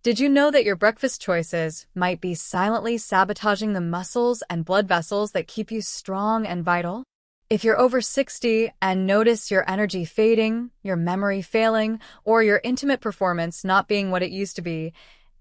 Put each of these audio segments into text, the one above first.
Did you know that your breakfast choices might be silently sabotaging the muscles and blood vessels that keep you strong and vital? If you're over 60 and notice your energy fading, your memory failing, or your intimate performance not being what it used to be,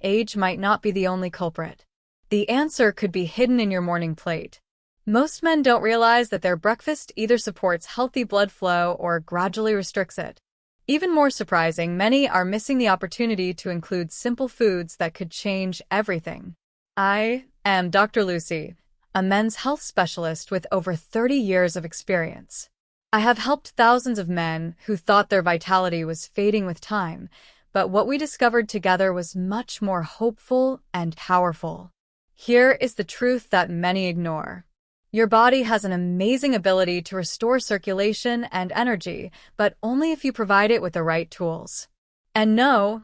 age might not be the only culprit. The answer could be hidden in your morning plate. Most men don't realize that their breakfast either supports healthy blood flow or gradually restricts it. Even more surprising, many are missing the opportunity to include simple foods that could change everything. I am Dr. Lucy, a men's health specialist with over 30 years of experience. I have helped thousands of men who thought their vitality was fading with time, but what we discovered together was much more hopeful and powerful. Here is the truth that many ignore. Your body has an amazing ability to restore circulation and energy, but only if you provide it with the right tools. And no,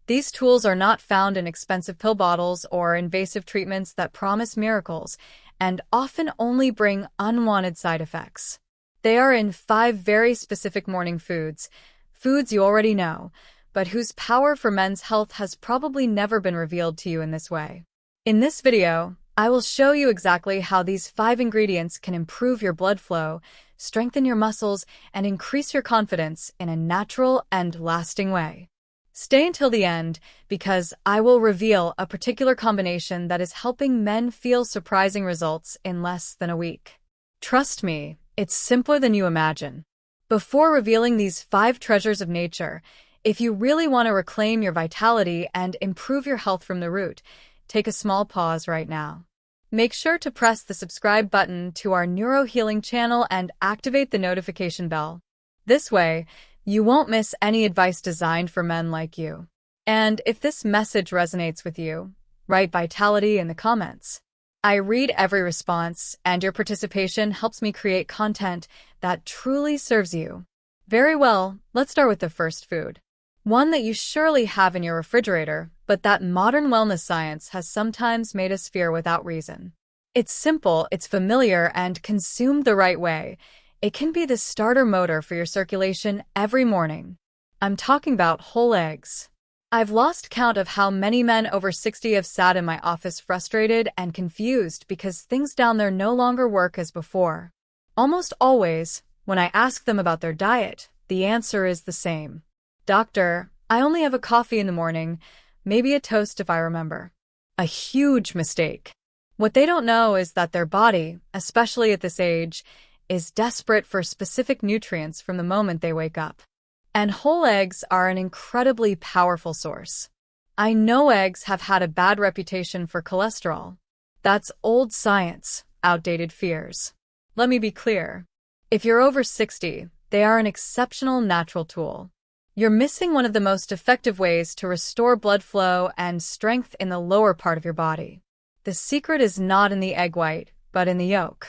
these tools are not found in expensive pill bottles or invasive treatments that promise miracles, and often only bring unwanted side effects. They are in 5 very specific morning foods, foods you already know, but whose power for men's health has probably never been revealed to you in this way. In this video, I will show you exactly how these 5 ingredients can improve your blood flow, strengthen your muscles, and increase your confidence in a natural and lasting way. Stay until the end, because I will reveal a particular combination that is helping men feel surprising results in less than a week. Trust me, it's simpler than you imagine. Before revealing these 5 treasures of nature, if you really want to reclaim your vitality and improve your health from the root, take a small pause right now. Make sure to press the subscribe button to our Neurohealing channel and activate the notification bell. This way, you won't miss any advice designed for men like you. And if this message resonates with you, write vitality in the comments. I read every response, and your participation helps me create content that truly serves you. Very well, let's start with the first food. One that you surely have in your refrigerator, but that modern wellness science has sometimes made us fear without reason. It's simple, it's familiar, and consumed the right way, it can be the starter motor for your circulation every morning. I'm talking about whole eggs. I've lost count of how many men over 60 have sat in my office frustrated and confused because things down there no longer work as before. Almost always, when I ask them about their diet, the answer is the same. Doctor, I only have a coffee in the morning, maybe a toast if I remember. A huge mistake. What they don't know is that their body, especially at this age, is desperate for specific nutrients from the moment they wake up. And whole eggs are an incredibly powerful source. I know eggs have had a bad reputation for cholesterol. That's old science, outdated fears. Let me be clear. If you're over 60, they are an exceptional natural tool. You're missing one of the most effective ways to restore blood flow and strength in the lower part of your body. The secret is not in the egg white, but in the yolk.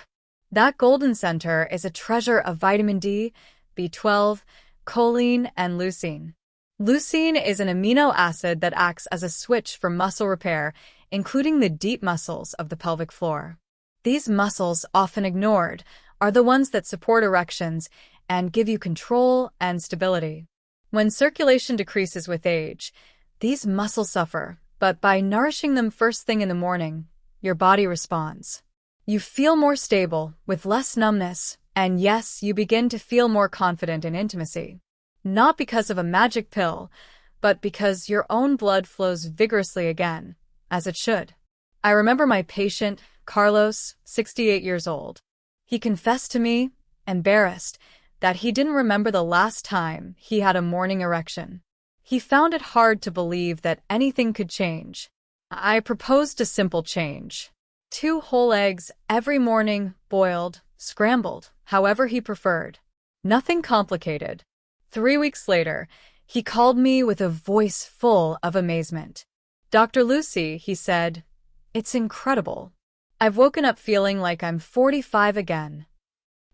That golden center is a treasure of vitamin D, B12, choline, and leucine. Leucine is an amino acid that acts as a switch for muscle repair, including the deep muscles of the pelvic floor. These muscles, often ignored, are the ones that support erections and give you control and stability. When circulation decreases with age, these muscles suffer, but by nourishing them first thing in the morning, your body responds. You feel more stable, with less numbness, and yes, you begin to feel more confident in intimacy. Not because of a magic pill, but because your own blood flows vigorously again, as it should. I remember my patient, Carlos, 68 years old. He confessed to me, embarrassed, that he didn't remember the last time he had a morning erection. He found it hard to believe that anything could change. I proposed a simple change. 2 whole eggs every morning, boiled, scrambled, however he preferred. Nothing complicated. 3 weeks later, he called me with a voice full of amazement. Dr. Lucy, he said, it's incredible. I've woken up feeling like I'm 45 again.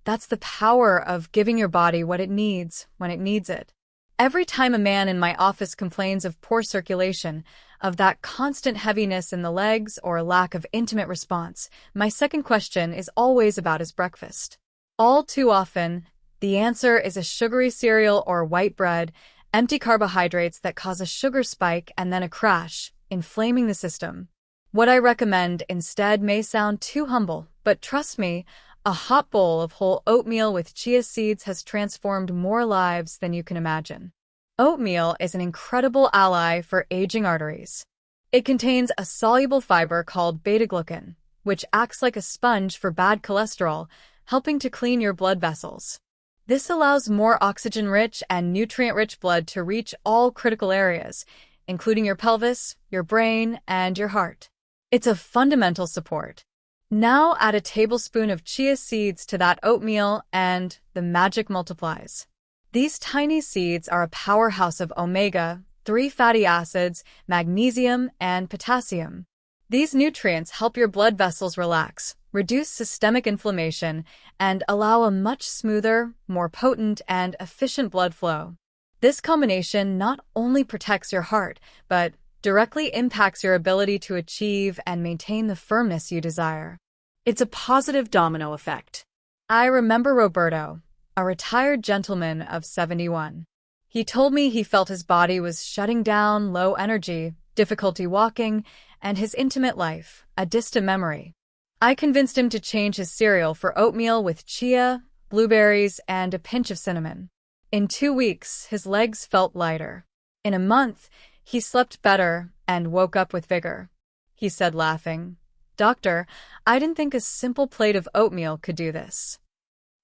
That's the power of giving your body what it needs when it needs it. Every time a man in my office complains of poor circulation, of that constant heaviness in the legs or lack of intimate response, my second question is always about his breakfast. All too often, the answer is a sugary cereal or white bread, empty carbohydrates that cause a sugar spike and then a crash, inflaming the system. What I recommend instead may sound too humble, but trust me, a hot bowl of whole oatmeal with chia seeds has transformed more lives than you can imagine. Oatmeal is an incredible ally for aging arteries. It contains a soluble fiber called beta-glucan, which acts like a sponge for bad cholesterol, helping to clean your blood vessels. This allows more oxygen-rich and nutrient-rich blood to reach all critical areas, including your pelvis, your brain, and your heart. It's a fundamental support. Now add a tablespoon of chia seeds to that oatmeal and the magic multiplies. These tiny seeds are a powerhouse of omega-3 fatty acids, magnesium, and potassium. These nutrients help your blood vessels relax, reduce systemic inflammation, and allow a much smoother, more potent, and efficient blood flow. This combination not only protects your heart, but directly impacts your ability to achieve and maintain the firmness you desire. It's a positive domino effect. I remember Roberto, a retired gentleman of 71. He told me he felt his body was shutting down, low energy, difficulty walking, and his intimate life, a distant memory. I convinced him to change his cereal for oatmeal with chia, blueberries, and a pinch of cinnamon. In 2 weeks, his legs felt lighter. In a month, he slept better and woke up with vigor. He said, laughing, "Doctor, I didn't think a simple plate of oatmeal could do this."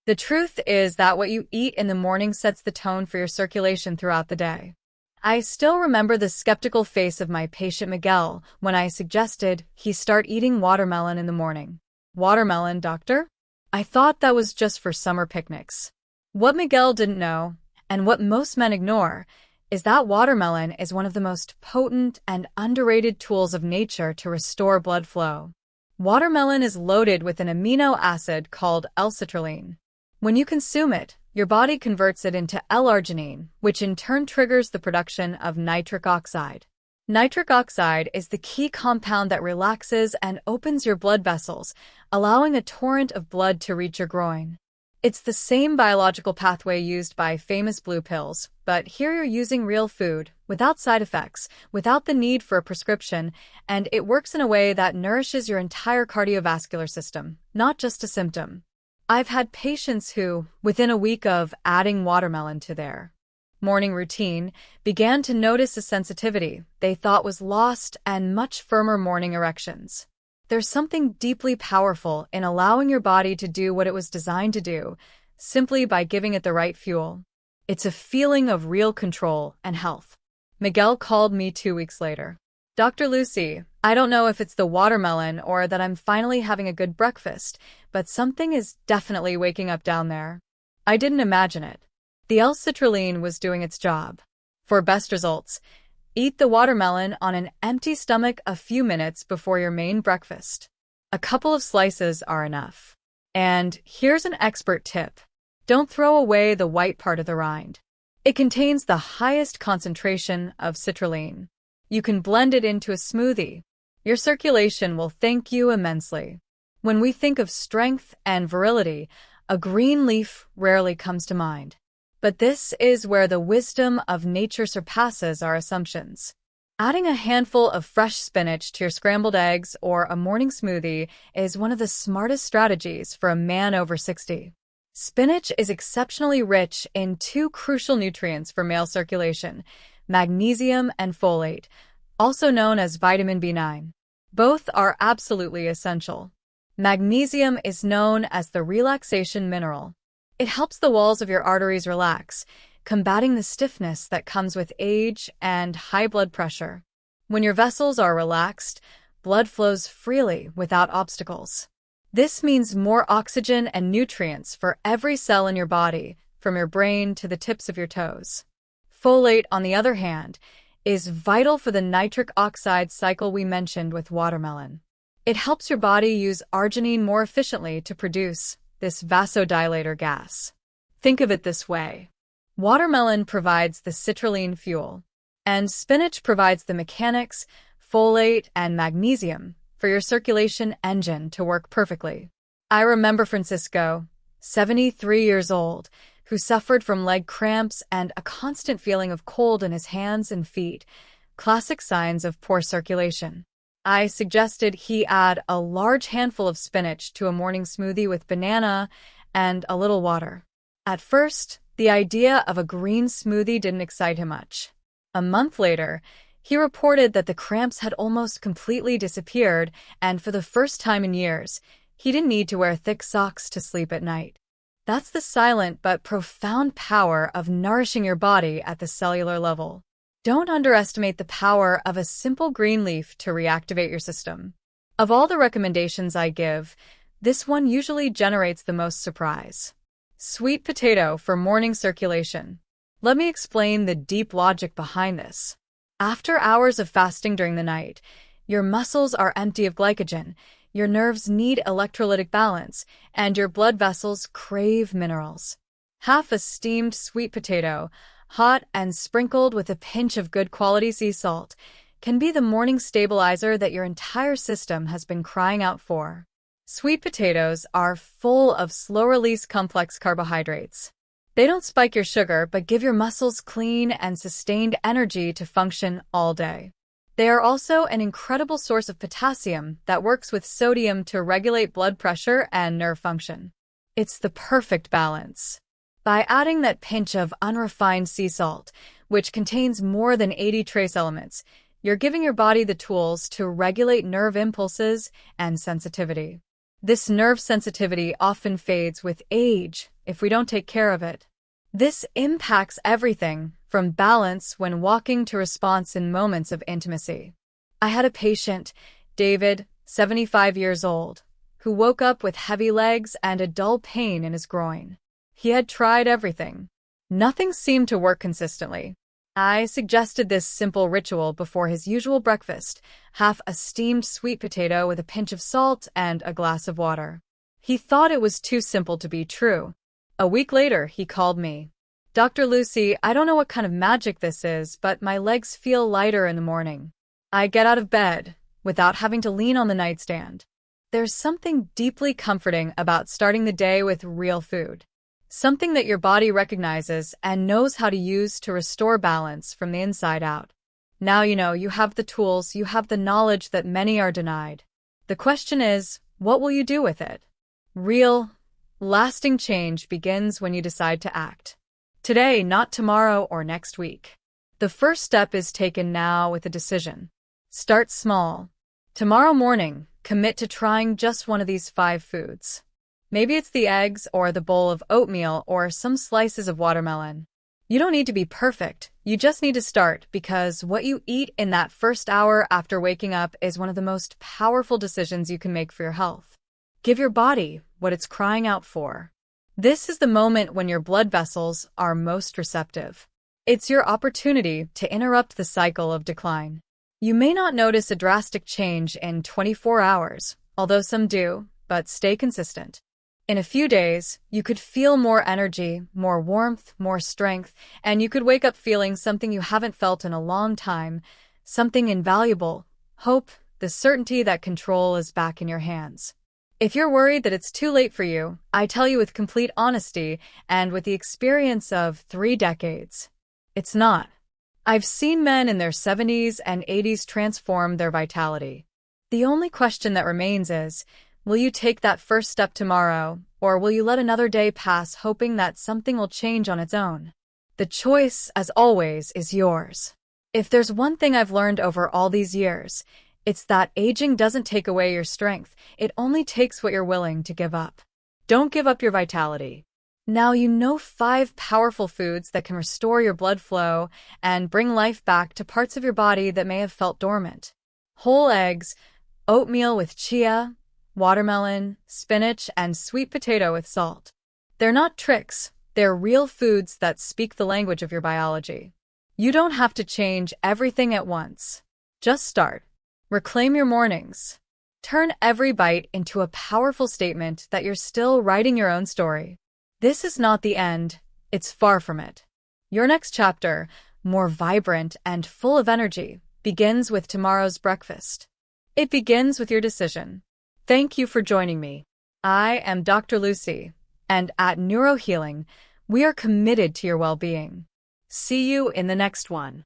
The truth is that what you eat in the morning sets the tone for your circulation throughout the day. I still remember the skeptical face of my patient Miguel when I suggested he start eating watermelon in the morning. "Watermelon, doctor? I thought that was just for summer picnics." What Miguel didn't know, and what most men ignore, is that watermelon is one of the most potent and underrated tools of nature to restore blood flow. Watermelon is loaded with an amino acid called L-citrulline. When you consume it, your body converts it into L-arginine, which in turn triggers the production of nitric oxide. Nitric oxide is the key compound that relaxes and opens your blood vessels, allowing a torrent of blood to reach your groin. It's the same biological pathway used by famous blue pills, but here you're using real food, without side effects, without the need for a prescription, and it works in a way that nourishes your entire cardiovascular system, not just a symptom. I've had patients who, within a week of adding watermelon to their morning routine, began to notice a sensitivity they thought was lost and much firmer morning erections. There's something deeply powerful in allowing your body to do what it was designed to do, simply by giving it the right fuel. It's a feeling of real control and health. Miguel called me 2 weeks later. "Dr. Lucy, I don't know if it's the watermelon or that I'm finally having a good breakfast, but something is definitely waking up down there." I didn't imagine it. The L-citrulline was doing its job. For best results, eat the watermelon on an empty stomach a few minutes before your main breakfast. A couple of slices are enough. And here's an expert tip. Don't throw away the white part of the rind. It contains the highest concentration of citrulline. You can blend it into a smoothie. Your circulation will thank you immensely. When we think of strength and virility, a green leaf rarely comes to mind. But this is where the wisdom of nature surpasses our assumptions. Adding a handful of fresh spinach to your scrambled eggs or a morning smoothie is one of the smartest strategies for a man over 60. Spinach is exceptionally rich in 2 crucial nutrients for male circulation: magnesium and folate, also known as vitamin B9. Both are absolutely essential. Magnesium is known as the relaxation mineral. It helps the walls of your arteries relax, combating the stiffness that comes with age and high blood pressure. When your vessels are relaxed, blood flows freely without obstacles. This means more oxygen and nutrients for every cell in your body, from your brain to the tips of your toes. Folate, on the other hand, is vital for the nitric oxide cycle we mentioned with watermelon. It helps your body use arginine more efficiently to produce this vasodilator gas. Think of it this way. Watermelon provides the citrulline fuel, and spinach provides the mechanics, folate, and magnesium for your circulation engine to work perfectly. I remember Francisco, 73 years old, who suffered from leg cramps and a constant feeling of cold in his hands and feet, classic signs of poor circulation. I suggested he add a large handful of spinach to a morning smoothie with banana and a little water. At first, the idea of a green smoothie didn't excite him much. A month later, he reported that the cramps had almost completely disappeared, and for the first time in years, he didn't need to wear thick socks to sleep at night. That's the silent but profound power of nourishing your body at the cellular level. Don't underestimate the power of a simple green leaf to reactivate your system. Of all the recommendations I give, this one usually generates the most surprise. Sweet potato for morning circulation. Let me explain the deep logic behind this. After hours of fasting during the night, your muscles are empty of glycogen, your nerves need electrolytic balance, and your blood vessels crave minerals. Half a steamed sweet potato, hot and sprinkled with a pinch of good quality sea salt, can be the morning stabilizer that your entire system has been crying out for. Sweet potatoes are full of slow-release complex carbohydrates. They don't spike your sugar, but give your muscles clean and sustained energy to function all day. They are also an incredible source of potassium that works with sodium to regulate blood pressure and nerve function. It's the perfect balance. By adding that pinch of unrefined sea salt, which contains more than 80 trace elements, you're giving your body the tools to regulate nerve impulses and sensitivity. This nerve sensitivity often fades with age if we don't take care of it. This impacts everything from balance when walking to response in moments of intimacy. I had a patient, David, 75 years old, who woke up with heavy legs and a dull pain in his groin. He had tried everything. Nothing seemed to work consistently. I suggested this simple ritual before his usual breakfast, half a steamed sweet potato with a pinch of salt and a glass of water. He thought it was too simple to be true. A week later, he called me. Dr. Lucy, I don't know what kind of magic this is, but my legs feel lighter in the morning. I get out of bed without having to lean on the nightstand. There's something deeply comforting about starting the day with real food. Something that your body recognizes and knows how to use to restore balance from the inside out. Now you have the tools, you have the knowledge that many are denied. The question is, what will you do with it? Real, lasting change begins when you decide to act. Today, not tomorrow or next week. The first step is taken now with a decision. Start small. Tomorrow morning, commit to trying just one of these 5 foods. Maybe it's the eggs or the bowl of oatmeal or some slices of watermelon. You don't need to be perfect. You just need to start, because what you eat in that first hour after waking up is one of the most powerful decisions you can make for your health. Give your body what it's crying out for. This is the moment when your blood vessels are most receptive. It's your opportunity to interrupt the cycle of decline. You may not notice a drastic change in 24 hours, although some do, but stay consistent. In a few days, you could feel more energy, more warmth, more strength, and you could wake up feeling something you haven't felt in a long time, something invaluable, hope, the certainty that control is back in your hands. If you're worried that it's too late for you, I tell you with complete honesty and with the experience of 3 decades, it's not. I've seen men in their 70s and 80s transform their vitality. The only question that remains is, will you take that first step tomorrow, or will you let another day pass hoping that something will change on its own? The choice, as always, is yours. If there's one thing I've learned over all these years, it's that aging doesn't take away your strength, it only takes what you're willing to give up. Don't give up your vitality. Now you know 5 powerful foods that can restore your blood flow and bring life back to parts of your body that may have felt dormant. Whole eggs, oatmeal with chia, watermelon, spinach, and sweet potato with salt. They're not tricks, they're real foods that speak the language of your biology. You don't have to change everything at once. Just start. Reclaim your mornings. Turn every bite into a powerful statement that you're still writing your own story. This is not the end, it's far from it. Your next chapter, more vibrant and full of energy, begins with tomorrow's breakfast. It begins with your decision. Thank you for joining me. I am Dr. Lucy, and at Neurohealing, we are committed to your well-being. See you in the next one.